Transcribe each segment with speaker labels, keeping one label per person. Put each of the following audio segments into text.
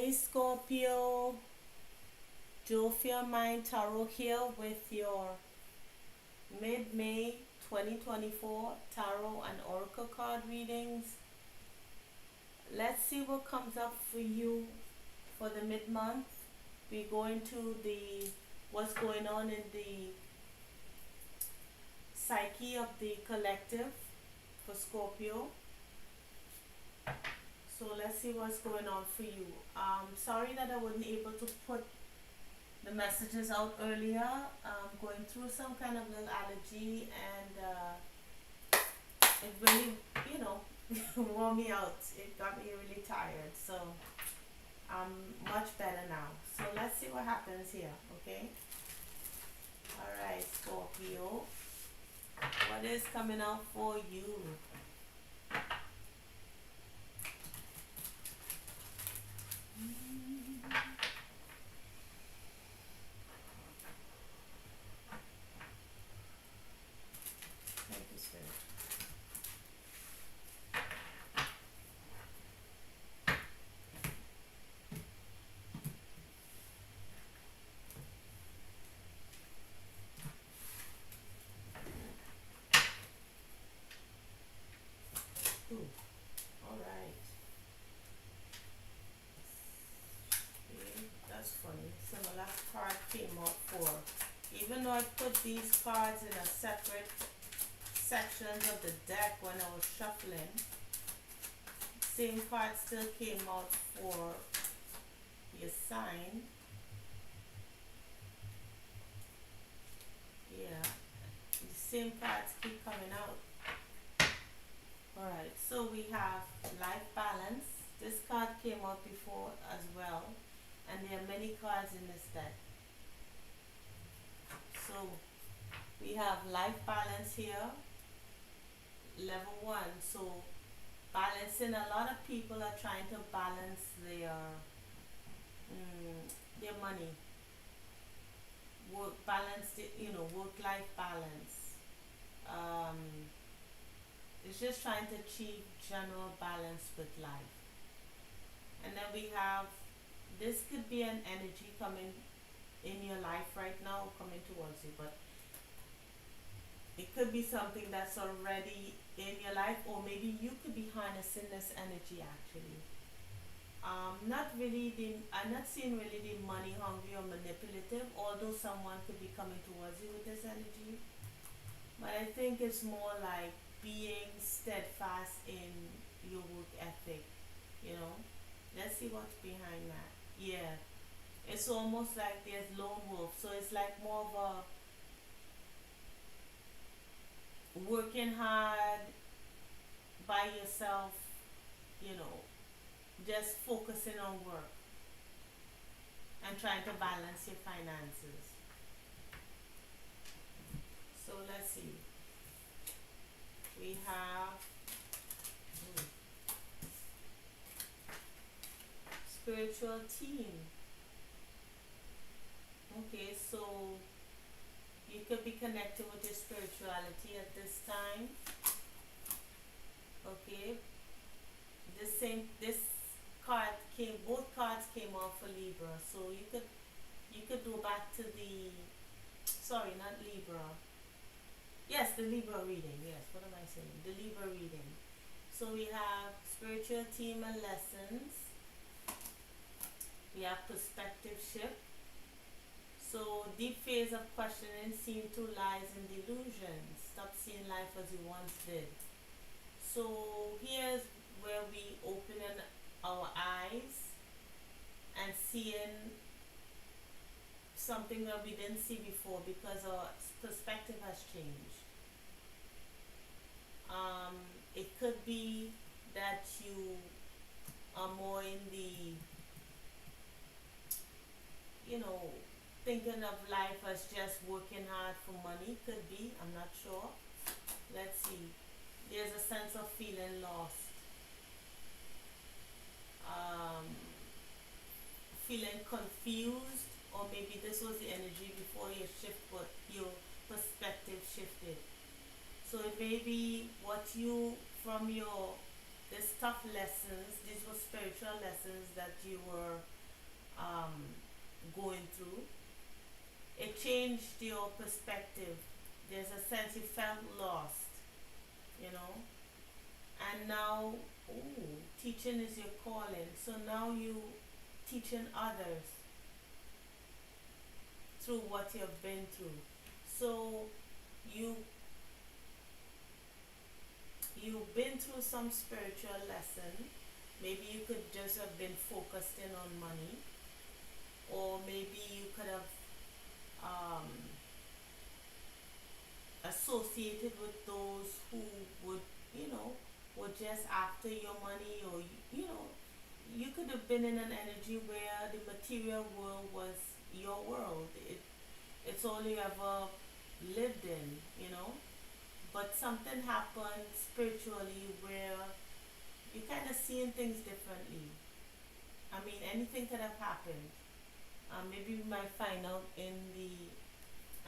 Speaker 1: Hey Scorpio, Joe Your Mind Tarot here with your mid-May 2024 tarot and oracle card readings. Let's see what comes up for you for the mid-month. We go into the what's going on in the psyche of the collective for Scorpio. So let's see what's going on for you. Sorry that I wasn't able to put the messages out earlier. I'm going through some kind of little allergy and it really, wore me out. It got me really tired. So I'm much better now. So let's see what happens here, okay? Alright, Scorpio. What is coming out for you? Thank you, Spirit. Ooh, alright. Okay, that's funny. Similar card came out for. Even though I put these cards in a separate sections of the deck when I was shuffling, same card still came out for your sign. Yeah, the same cards keep coming out. Alright, so we have life balance. This card came out before as well, and there are many cards in this deck. So we have life balance here, level 1. So balancing, a lot of people are trying to balance their money, work balance, work life balance. It's just trying to achieve general balance with life. And then we have, this could be an energy coming in your life right now, coming towards you, but it could be something that's already in your life, or maybe you could be harnessing this energy actually. I'm not seeing really the money hungry or manipulative, although someone could be coming towards you with this energy. But I think it's more like being steadfast in your work ethic, you know. Let's see what's behind that. Yeah. It's almost like there's lone wolf. So it's like more of a working hard by yourself, you know, just focusing on work and trying to balance your finances. So let's see. We have spiritual team. Okay, so you could be connected with your spirituality at this time. Okay. This card came, both cards came off for Libra. So you could go back to the, sorry, not Libra. Yes, the Libra reading. Yes, what am I saying? The Libra reading. So we have spiritual team and lessons. We have perspective shift. So deep phase of questioning, seeing through lies and delusions. Stop seeing life as you once did. So here's where we open our eyes and seeing something that we didn't see before because our perspective has changed. It could be that you are more in the, thinking of life as just working hard for money. Could be, I'm not sure. Let's see. There's a sense of feeling lost. Feeling confused, or maybe this was the energy before your shift, but your perspective shifted. So it may be what you, from your, this tough lessons, these were spiritual lessons that you were um, going through. It changed your perspective. There's a sense you felt lost, you know, and now, ooh, teaching is your calling. So now you teaching others through what you've been through. So you you've been through some spiritual lesson. Maybe you could just have been focused in on money, or maybe you could have um, associated with those who would, you know, were just after your money, or you know, you could have been in an energy where the material world was your world. It's all you ever lived in, you know. But something happened spiritually where you kind of seeing things differently. I mean, anything could have happened. Maybe we might find out in the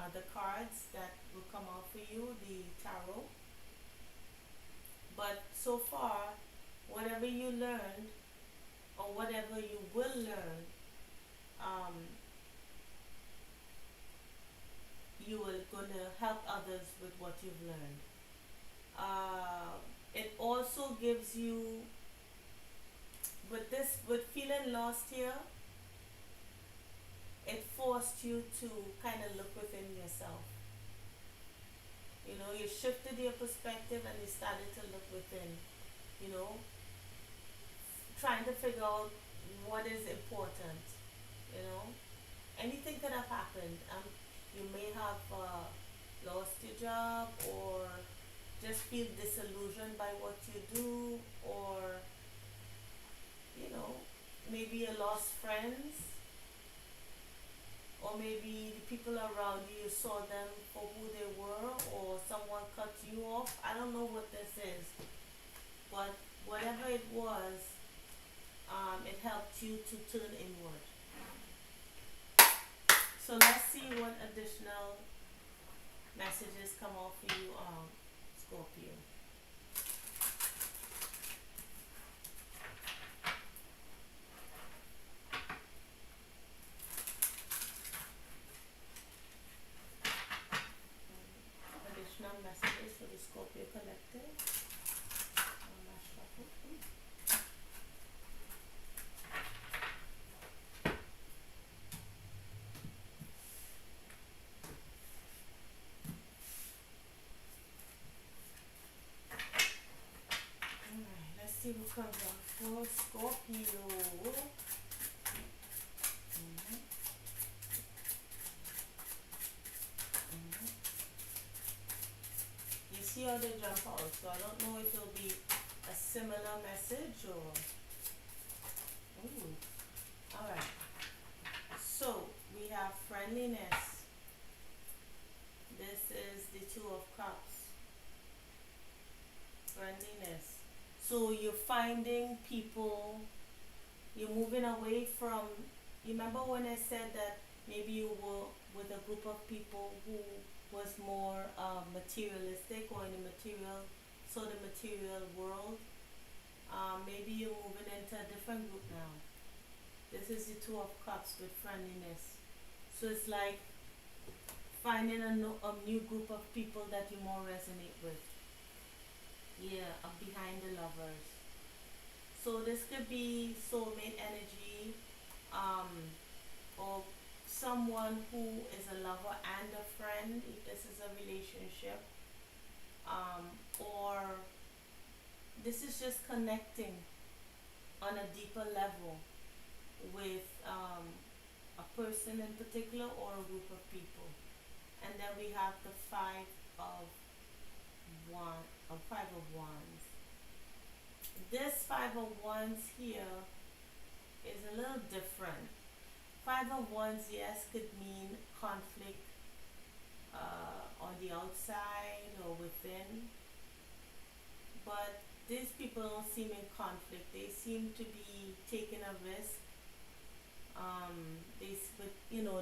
Speaker 1: other cards that will come out for you, the tarot. But so far, whatever you learned or whatever you will learn, um, you are gonna help others with what you've learned. It also gives you, with feeling lost here, it forced you to kind of look within yourself. You know, you shifted your perspective and you started to look within, you know, trying to figure out what is important, you know. Anything could have happened. You may have lost your job, or just feel disillusioned by what you do, or, you know, maybe you lost friends, or maybe the people around you, you saw them for who they were, or someone cut you off. I don't know what this is, but whatever it was, it helped you to turn inward. So let's see what additional messages come out for you, Scorpio. Additional messages for the Scorpio collective. My shuffle. Alright, let's see what comes out for Scorpio. Mhm. Mhm. You see how they jump out, so I don't know if it'll be a similar message or. Ooh. Alright. So we have friendliness. This is the Two of Cups. Friendliness. So you're finding people, you're moving away from, you remember when I said that maybe you were with a group of people who was more materialistic, or in the material, so the material world, maybe you're moving into a different group now. This is the Two of Cups with friendliness. So it's like finding a new group of people that you more resonate with. Yeah, behind the lovers. So this could be soulmate energy, um, or someone who is a lover and a friend, if this is a relationship, or this is just connecting on a deeper level with a person in particular, or a group of people. And then we have the of Five of Wands. This Five of Wands here is a little different. Five of Wands, yes, could mean conflict on the outside or within, but these people don't seem in conflict. They seem to be taking a risk.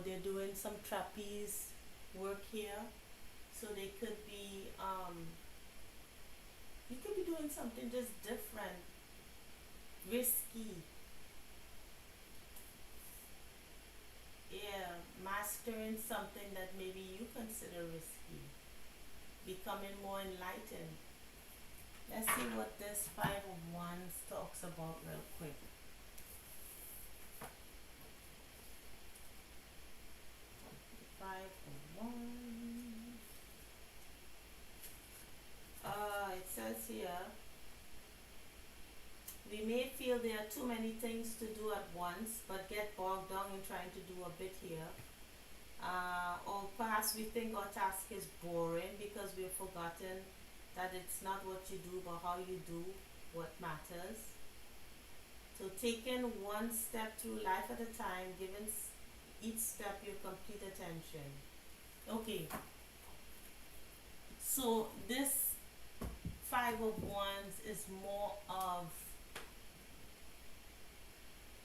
Speaker 1: They're doing some trapeze work here, so they could be you could be doing something just different, risky. mastering something that maybe you consider risky, becoming more enlightened. Let's see what this Five of Wands talks about real quick. Five of Wands. It says here, we may feel there are too many things to do at once, but get bogged down in trying to do a bit here. Or perhaps we think our task is boring because we've forgotten that it's not what you do, but how you do what matters. So taking one step through life at a time, giving each step your complete attention. Okay, so this Five of Wands is more of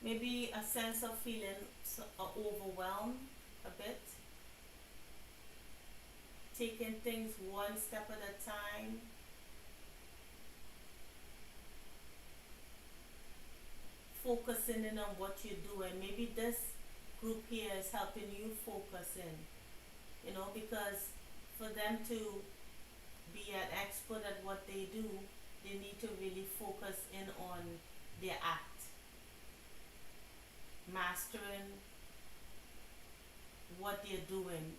Speaker 1: maybe a sense of feeling overwhelmed a bit, taking things one step at a time, focusing in on what you're doing. Maybe this group here is helping you focus in, you know, because for them to be an expert at what they do, they need to really focus in on their act, mastering what they're doing,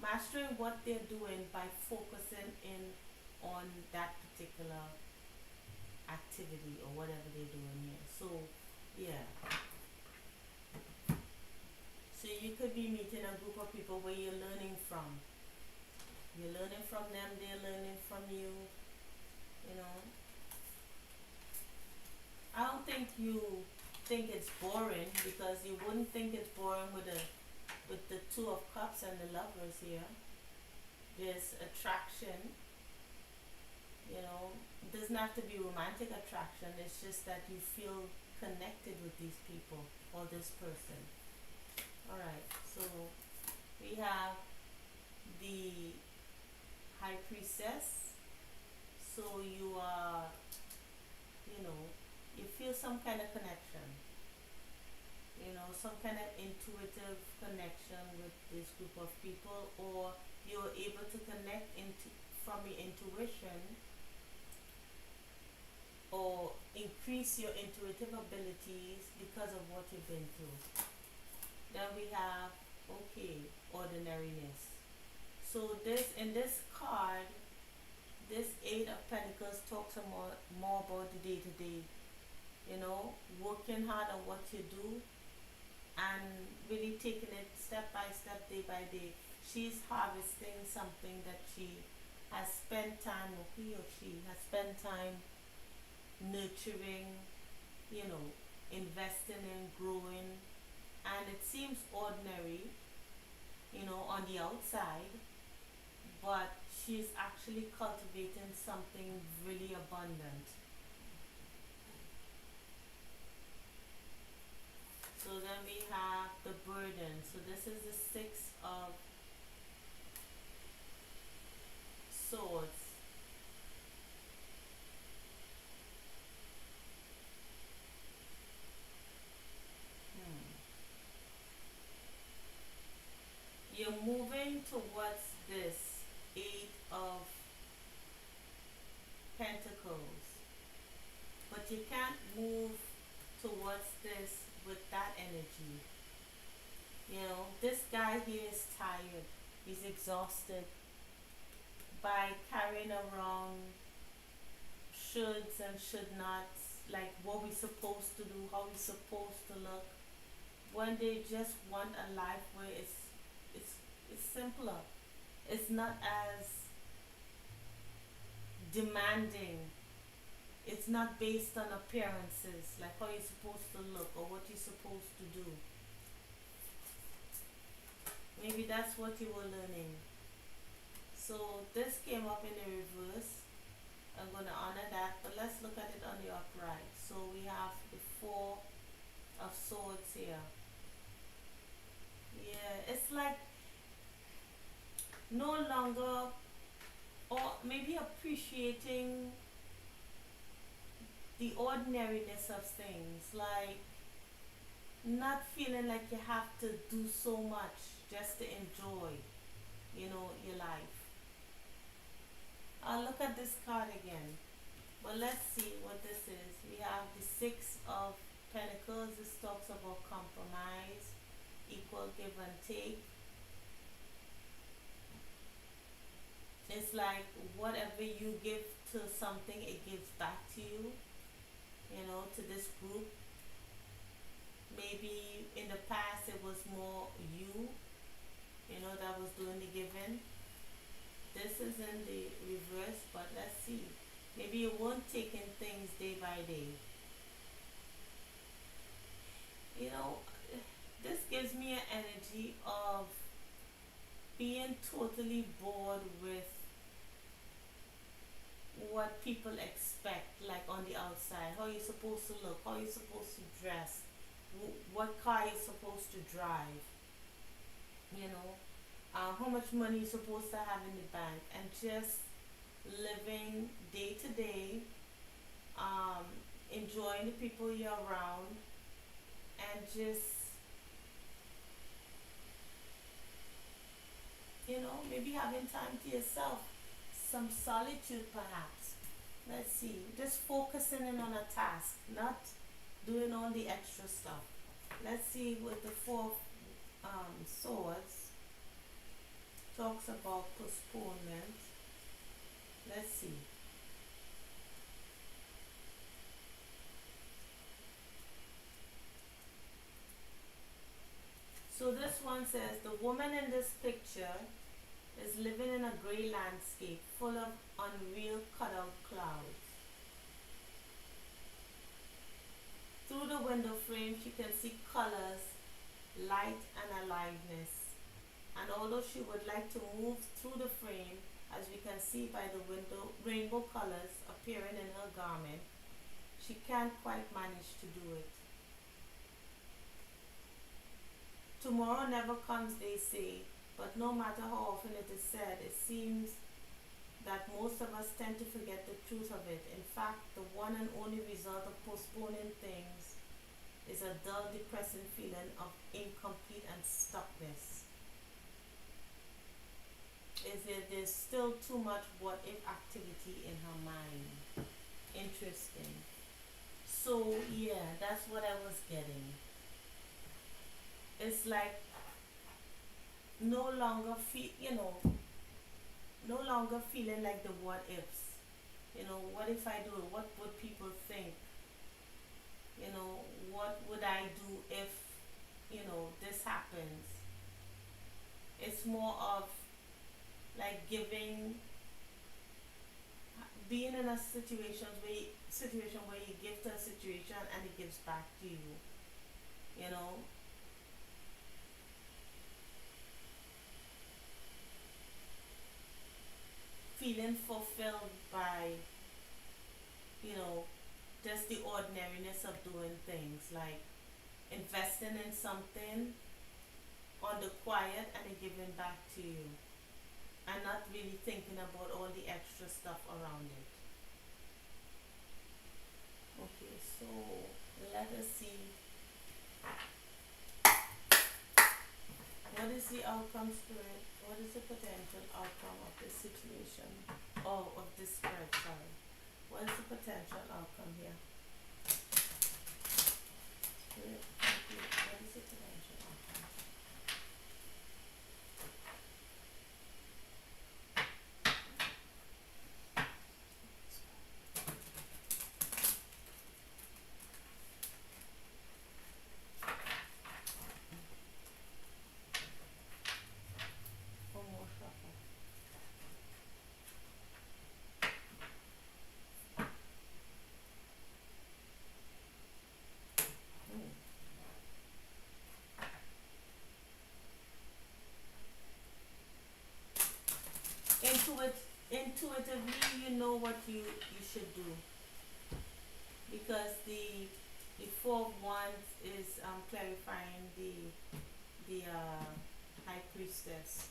Speaker 1: mastering what they're doing by focusing in on that particular activity or whatever they're doing here. So yeah, so you could be meeting a group of people where you're learning from them, they're learning from you, you know. I don't think you think it's boring, because you wouldn't think it's boring with the Two of Cups and the Lovers here. There's attraction, you know. It doesn't have to be romantic attraction, it's just that you feel connected with these people or this person. Alright, so we have the High Priestess. So you are, you know, you feel some kind of connection, you know, some kind of intuitive connection with this group of people, or you're able to connect from your intuition, or increase your intuitive abilities because of what you've been through. Then we have, okay, ordinariness. So in this card, this Eight of Pentacles talks more about the day to day, you know, working hard on what you do and really taking it step by step, day by day. She's harvesting something that she has spent time, or he or she has spent time nurturing, you know, investing in, growing, and it seems ordinary, you know, on the outside, but she's actually cultivating something really abundant. So then we have the burden. So this is the Six of Swords. You're moving towards this Eight of Pentacles, but you can't move towards this with that energy. You know, this guy here is tired. He's exhausted by carrying around shoulds and should nots, like what we're supposed to do, how we're supposed to look, when they just want a life where it's simpler. It's not as demanding. It's not based on appearances, like how you're supposed to look or what you're supposed to do. Maybe that's what you were learning. So this came up in the reverse. I'm going to honor that, but let's look at it on the upright. So we have the Four of Swords here. Yeah, it's like no longer, or maybe appreciating the ordinariness of things, like not feeling like you have to do so much just to enjoy, your life. I'll look at this card again. But let's see what this is. We have the Six of Pentacles. This talks about compromise, equal give and take. It's like whatever you give to something, it gives back to you, to this group. Maybe in the past it was more you, that was doing the giving. This is in the reverse, but let's see. Maybe you weren't taking things day by day. You know, this gives me an energy of being totally bored with what people expect, like on the outside, how you're supposed to look, how you're supposed to dress, what car you're supposed to drive, how much money you're supposed to have in the bank, and just living day to day, um, enjoying the people you're around, and just, maybe having time to yourself, some solitude perhaps. Let's see, just focusing in on a task, not doing all the extra stuff. Let's see with the Four Swords, talks about postponement. Let's see. So this one says the woman in this picture is living in a gray landscape full of unreal cutout clouds. Through the window frame she can see colors, light and aliveness. And although she would like to move through the frame, as we can see by the window rainbow colors appearing in her garment, she can't quite manage to do it. Tomorrow never comes, they say, but no matter how often it is said, it seems that most of us tend to forget the truth of it. In fact, the one and only result of postponing things is a dull, depressing feeling of incomplete and stuckness. There's still too much what if activity in her mind. Interesting. So yeah, that's what I was getting. It's like no longer no longer feeling like the what ifs. What if I do it? What would people think? What would I do if, this happens? It's more of like being in a situation where you give to a situation and it gives back to you. You know, feeling fulfilled by, you know, just the ordinariness of doing things, like investing in something on the quiet and it giving back to you, and not really thinking about all the extra stuff around it. Okay, so let us see, what is the outcome, spirit? What is the potential outcome of this situation? Oh, of this spread, sorry. What is the potential outcome here? Spirit, thank you. What is the potential outcome? One more shuffle. Hmm. Intuitively, you know what you should do, because the Four of Wands is clarifying the High Priestess.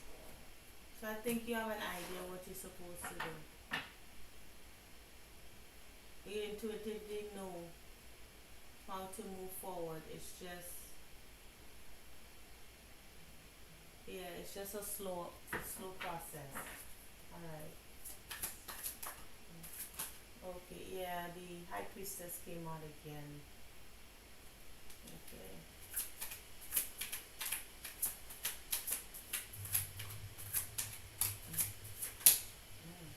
Speaker 1: So I think you have an idea what you're supposed to do. You intuitively know how to move forward. It's just Yeah, it's just a slow process. All right. Okay. Yeah, the high priestess came out again. Okay. Mm.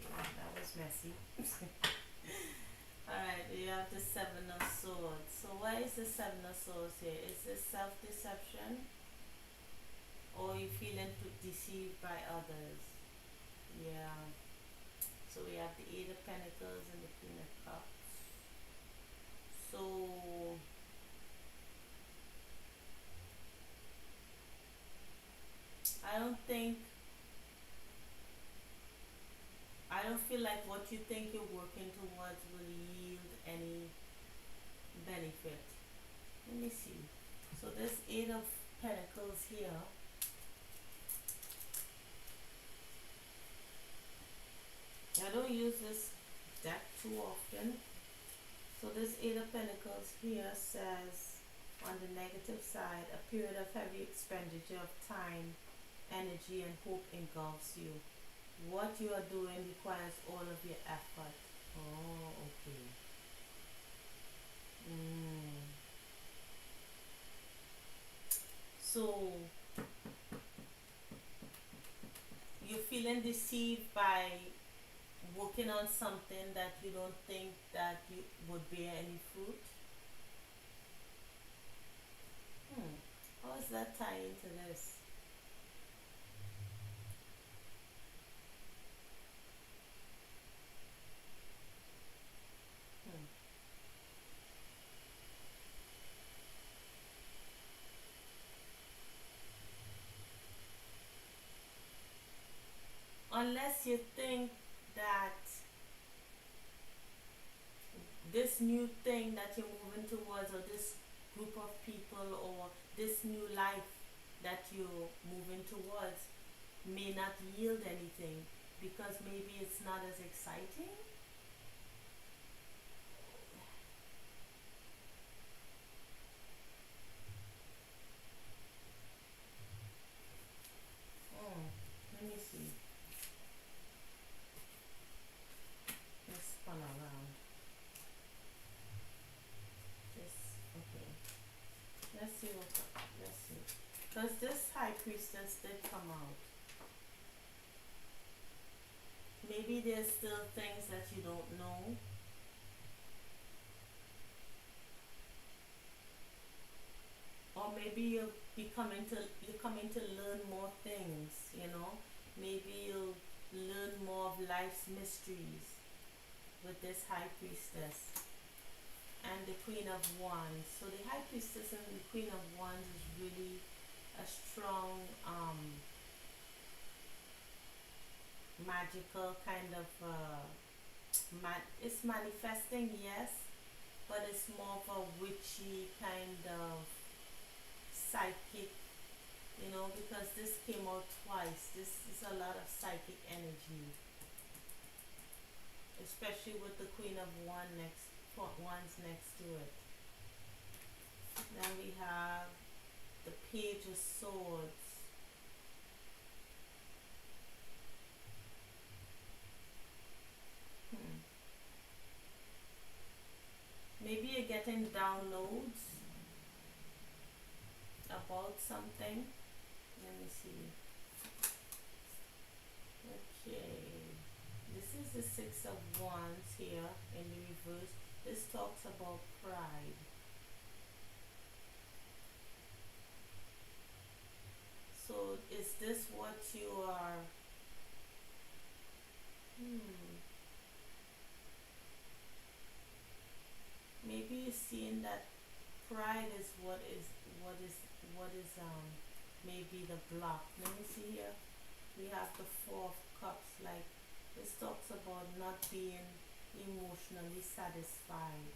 Speaker 1: Yeah, that was messy. All right. We have the seven of swords. So why is the seven of swords here? Is this self-deception, or you feeling deceived by others? Yeah. So we have the Eight of Pentacles and the Queen of Cups. So I don't think, I don't feel like what you think you're working towards will yield any benefit. Let me see. So this Eight of Pentacles here, I don't use this deck too often. So this Eight of Pentacles here says, on the negative side, a period of heavy expenditure of time, energy, and hope engulfs you. What you are doing requires all of your effort. Oh, okay. Mm. So you're feeling deceived by working on something that you don't think that you would bear any fruit. Hmm. How does that tie into this? Hmm. Unless you think that this new thing that you're moving towards, or this group of people, or this new life that you're moving towards may not yield anything because maybe it's not as exciting. Hmm. Let me see. Let's spun around. This, okay. Let's see what, let's see. Because this high priestess did come out. Maybe there's still things that you don't know. Or maybe you're coming to learn more things, you know. Maybe you'll learn more of life's mysteries with this high priestess and the Queen of Wands. So the high priestess and the Queen of Wands is really a strong magical kind of it's manifesting, yes, but it's more of a witchy kind of psychic, you know, because this came out twice. This is a lot of psychic energy, especially with the Queen of Wands next to it. Then we have the Page of Swords. Hmm. Maybe you're getting downloads about something. Let me see. Okay. This is the Six of Wands here in the reverse. This talks about pride. So is this what you are? Hmm. Maybe you're seeing that pride is what is maybe the block. Let me see here. We have the Four of Cups. Like, this talks about not being emotionally satisfied.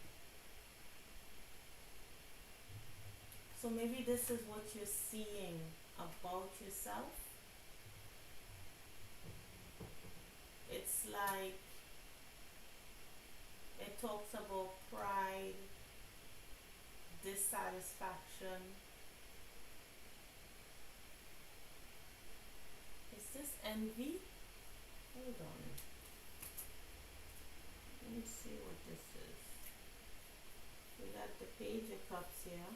Speaker 1: So maybe this is what you're seeing about yourself. It's like it talks about pride, dissatisfaction. Is this envy? Hold on. Let me see what this is. We got the Page of Cups here.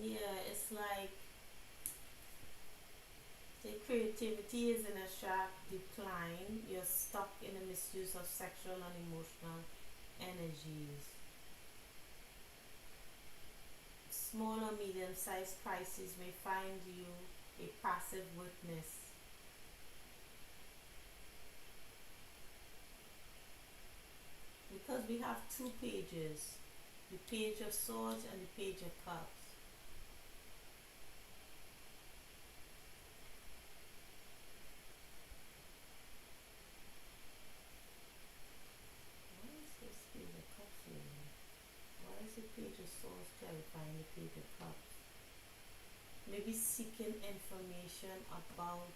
Speaker 1: Yeah, it's like the creativity is in a sharp decline. You're stuck in a misuse of sexual and emotional energies. Small or medium-sized crises may find you a passive witness. Because we have two pages, the Page of Swords and the Page of Cups. Why is this Page of Cups here? Why is the Page of Swords clarifying the Page of Cups? Maybe seeking information about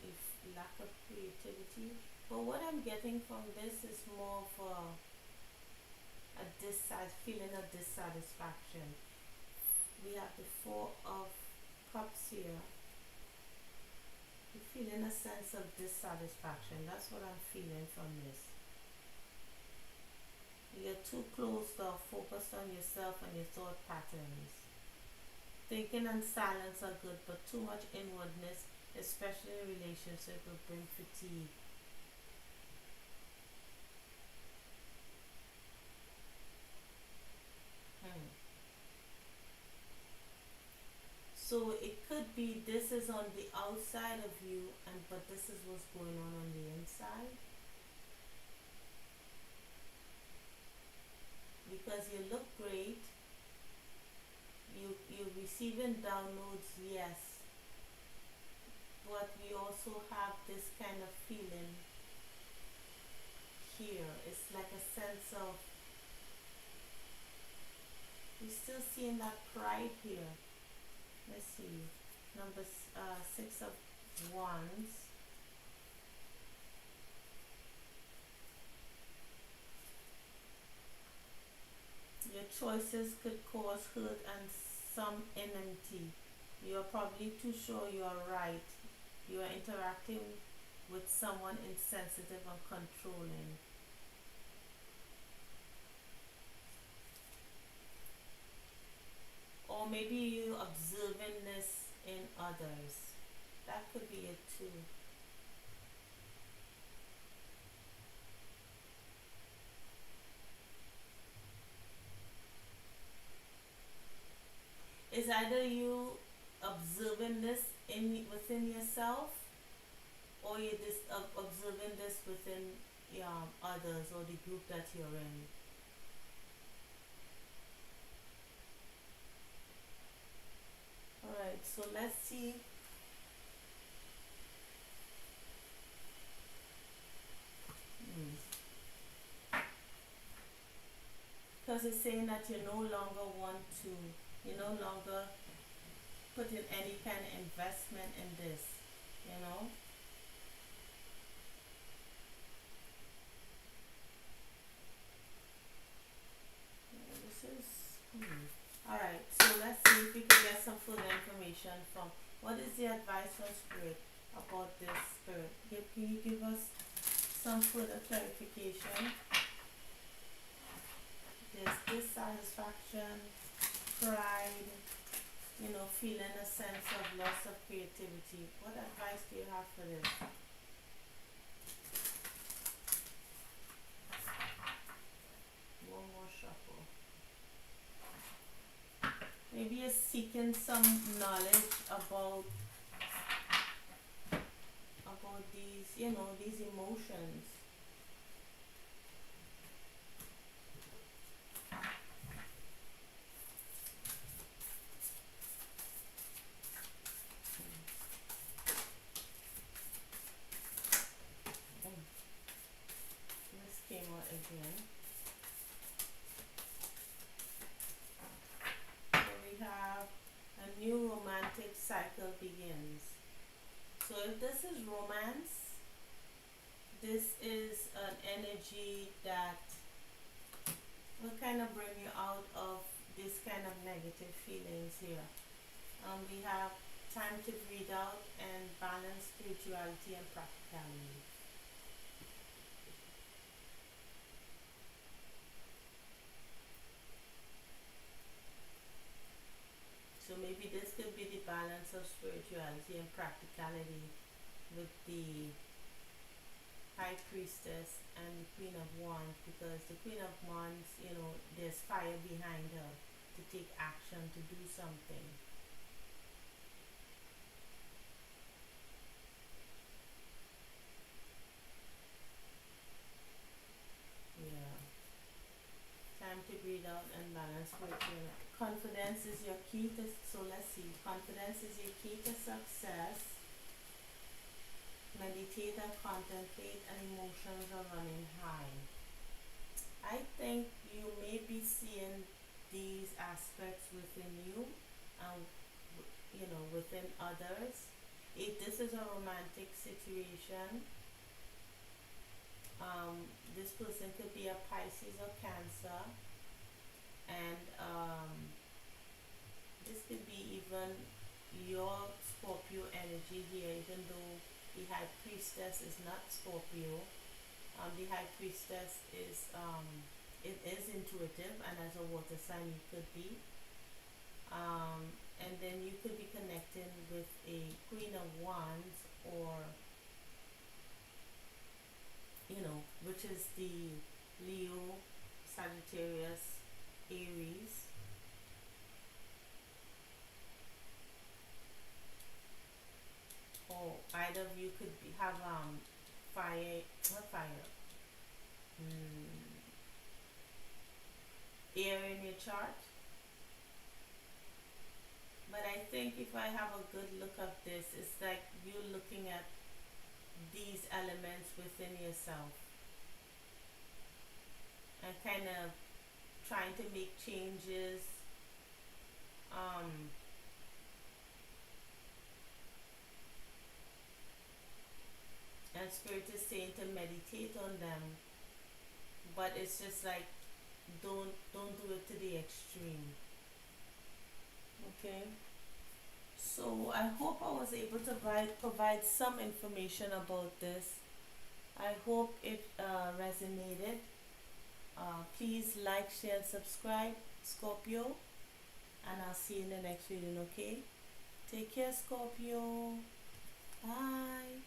Speaker 1: if lack of creativity. But what I'm getting from this is more of a feeling of dissatisfaction. We have the Four of Cups here. You're feeling a sense of dissatisfaction. That's what I'm feeling from this. You're too closed off, focused on yourself and your thought patterns. Thinking and silence are good, but too much inwardness, especially in relationship, will bring fatigue. So it could be this is on the outside of you, and but this is what's going on the inside. Because you look great, you're receiving downloads, yes, but we also have this kind of feeling here. It's like a sense of, we're still seeing that pride here. Let's see, number 6 of Wands. Your choices could cause hurt and some enmity. You're probably too sure you are right. You are interacting with someone insensitive and controlling. Or maybe you observing this in others. That could be it too. It's either you observing this within yourself, or you just observing this within others or the group that you're in. Alright, so let's see. Because it's saying that you no longer want to, you no longer put in any kind of investment in this, you know. This is, Alright, so let's see if we can get some further information from, what is the advice from Spirit about this, Spirit? Can you give us some further clarification? There's dissatisfaction, pride, feeling a sense of loss of creativity. What advice do you have for this? One more shuffle. Maybe you're seeking some knowledge about these, these emotions. This came out again. So we have a new romantic cycle begins. So if this is romance, this is an energy that will kind of bring you out of this kind of negative feelings here. We have time to breathe out and balance spirituality and practicality. So maybe this could be the balance of spirituality and practicality with the High Priestess and the Queen of Wands, because the Queen of Wands, you know, there's fire behind her to take action, to do something. Yeah. Time to breathe out and balance spiritual. Confidence is your key to, so let's see. Confidence is your key to success. Meditate and contemplate, and emotions are running high. I think you may be seeing these aspects within you and you know within others. If this is a romantic situation, this person could be a Pisces or Cancer, and this could be even your Scorpio energy here, even though the High Priestess is not Scorpio. The High Priestess is it is intuitive, and as a water sign you could be. And then you could be connecting with a Queen of Wands, or you know, which is the Leo, Sagittarius, Aries. Or either of you could be, have fire, not fire, air in your chart. But I think if I have a good look of this, it's like you looking at these elements within yourself and kind of trying to make changes. Um, and Spirit is saying to meditate on them, but it's just like don't do it to the extreme. Okay. So I hope I was able to provide some information about this. I hope it resonated. Please like, share, and subscribe, Scorpio, and I'll see you in the next reading. Okay. Take care, Scorpio. Bye.